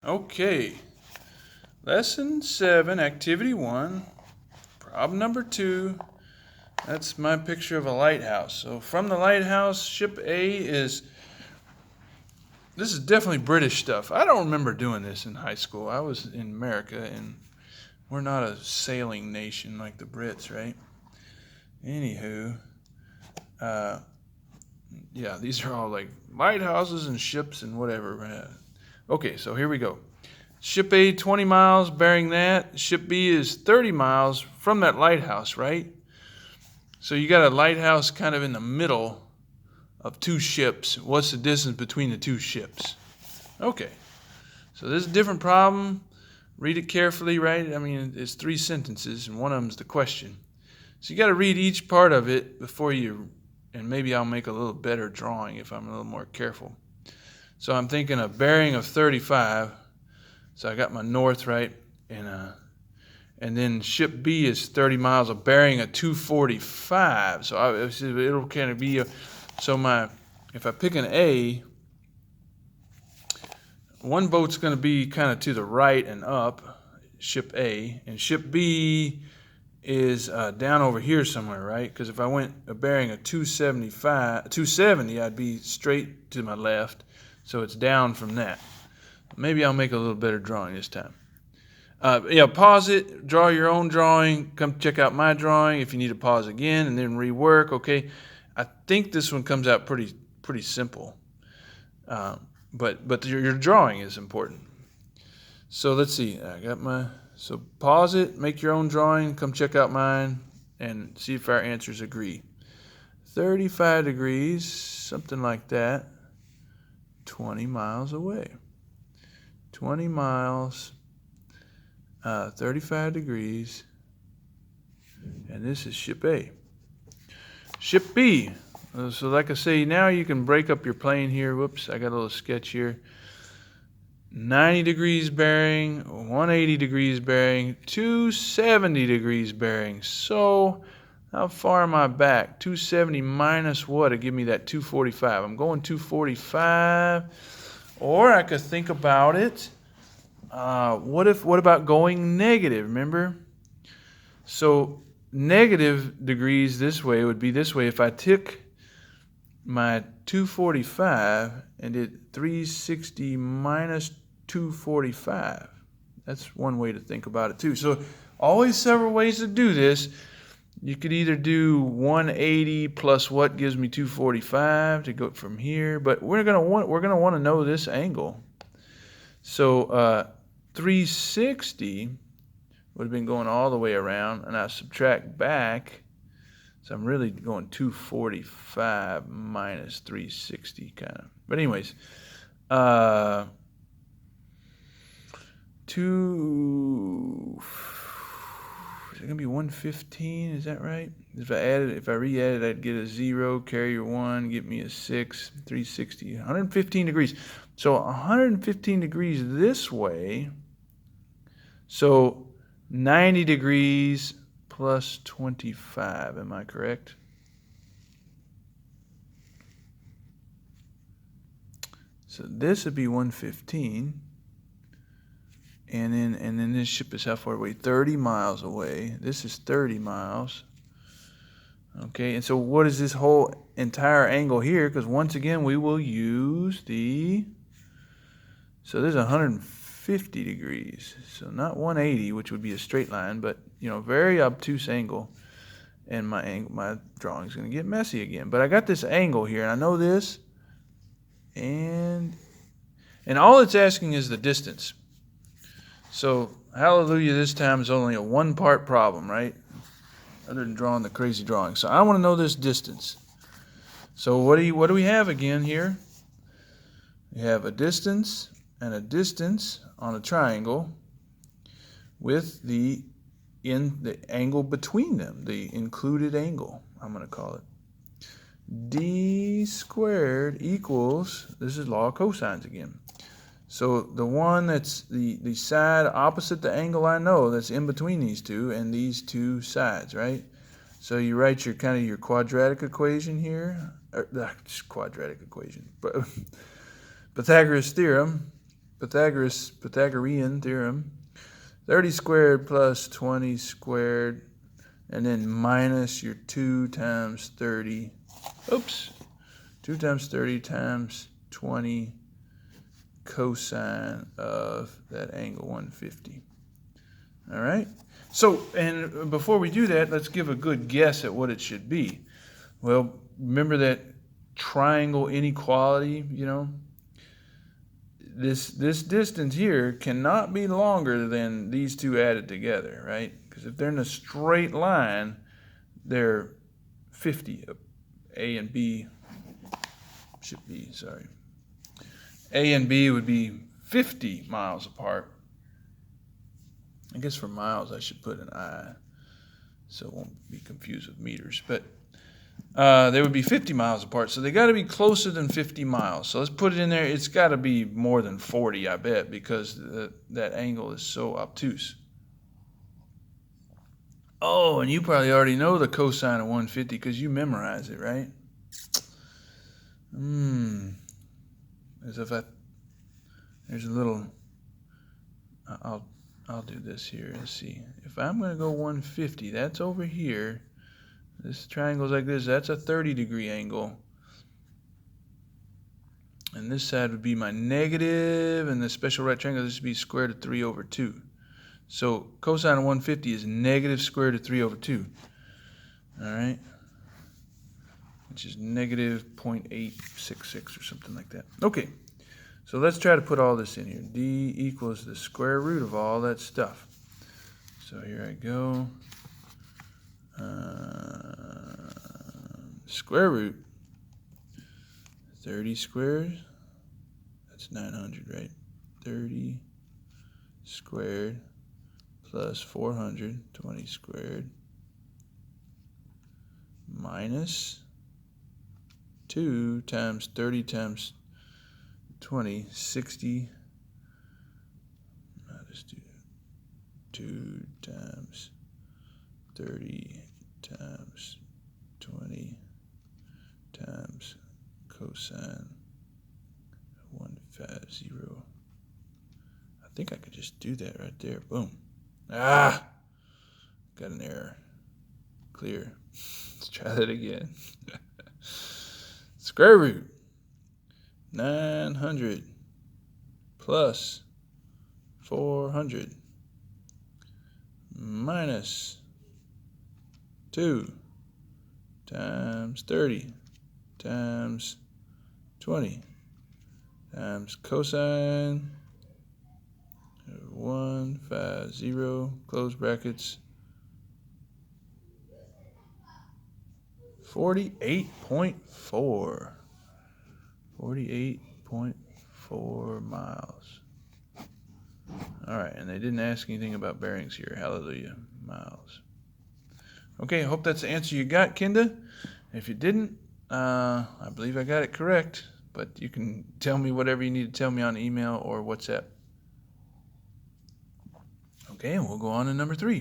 Okay, lesson 7, activity 1, problem number 2. That's my picture of a lighthouse. So from the lighthouse, ship A is, this is definitely British stuff. I don't remember doing this in high school. I was in America, and we're not a sailing nation like the Brits, right? Anywho, yeah, these are all like lighthouses and ships and whatever. Okay, so here we go. Ship A, 20 miles, bearing that. Ship B is 30 miles from that lighthouse, right? So you got a lighthouse kind of in the middle of two ships. What's the distance between the two ships? Okay, so this is a different problem. Read it carefully, right? I mean, it's 3 sentences, and one of them is the question. So you got to read each part of it before you, and maybe I'll make a little better drawing if I'm a little more careful. So I'm thinking a bearing of 35. So I got my north right, and then ship B is 30 miles, a bearing of 245. So it'll kind of be if I pick an A, one boat's going to be kind of to the right and up, ship A, and ship B is down over here somewhere, right? Because if I went a bearing of 270, I'd be straight to my left, so it's down from that. Maybe I'll make a little better drawing this time. Pause it, draw your own drawing, come check out my drawing if you need to pause again and then rework, okay? I think this one comes out pretty simple, but your drawing is important. So let's see, so pause it, make your own drawing, come check out mine, and see if our answers agree. 35 degrees, something like that, 20 miles away. 20 miles, 35 degrees, and this is ship A. Ship B, so like I say, now you can break up your plane here. Whoops, I got a little sketch here. 90 degrees bearing, 180 degrees bearing, 270 degrees bearing. So how far am I back? 270 minus what to give me that 245? I'm going 245. Or I could think about it. What about going negative? Remember? So negative degrees this way would be this way. If I took my 245 and did 360 minus 245. That's one way to think about it too. So always several ways to do this. You could either do 180 plus what gives me 245 to go from here, but we're gonna want to know this angle. So 360 would have been going all the way around, and I subtract back, so I'm really going 245 minus 360 kind of. But anyways, is it gonna be 115? Is that right? If I re-add it, I'd get a 0, carry your 1, get me a 6, 360, 115 degrees. So 115 degrees this way. So 90 degrees plus 25. Am I correct? So this would be 115. And then this ship is how far away? 30 miles away. This is 30 miles. Okay, and so what is this whole entire angle here? Because once again, we will use so there's 150 degrees. So not 180, which would be a straight line, but, very obtuse angle. And my drawing's going to get messy again. But I got this angle here, and I know this. And all it's asking is the distance. So, hallelujah, this time is only a 1-part problem, right? Other than drawing the crazy drawing. So I want to know this distance. So what do we have again here? We have a distance and a distance on a triangle with the angle between them, the included angle, I'm going to call it. D squared equals, this is law of cosines again. So the one that's the side opposite the angle I know that's in between these two and these two sides, right? So you write your quadratic equation here, quadratic equation, but Pythagoras theorem. Pythagorean theorem. 30 squared plus 20 squared, and then minus your 2 times 30. Oops. 2 times 30 times 20 cosine of that angle 150. All right. So, and before we do that, let's give a good guess at what it should be. Well, remember that triangle inequality, you know? This distance here cannot be longer than these two added together, right? Because if they're in a straight line, they're 50. A and B should be, sorry. A and B would be 50 miles apart. I guess for miles I should put an I, so it won't be confused with meters. But they would be 50 miles apart, so they got to be closer than 50 miles. So let's put it in there. It's got to be more than 40, I bet, because that angle is so obtuse. Oh, and you probably already know the cosine of 150 because you memorize it, right? As if there's a little. I'll do this here. Let's see. If I'm going to go 150, that's over here. This triangle's like this. That's a 30-degree angle. And this side would be my negative, and the special right triangle, this would be square root of 3 over 2. So cosine of 150 is negative square root of 3 over 2. All right? Which is negative 0.866 or something like that. Okay. So let's try to put all this in here. D equals the square root of all that stuff. So here I go. Square root 30 squared, that's 900, right? 30 squared plus 400, 20 squared, minus 2 times 30 times 20, 60. I'll just do 2 times 30 times 20 times cosine 150. I think I could just do that right there. Boom. Ah! Got an error. Clear. Let's try that again. Square root 900 plus 400 minus 2 times 30 times 20 times cosine 150, close brackets, 48.4. 48.4 miles. All right, and they didn't ask anything about bearings here. Hallelujah. Miles. Okay, I hope that's the answer you got, Kinda. If you didn't, I believe I got it correct, but you can tell me whatever you need to tell me on email or WhatsApp. Okay, and we'll go on to number 3.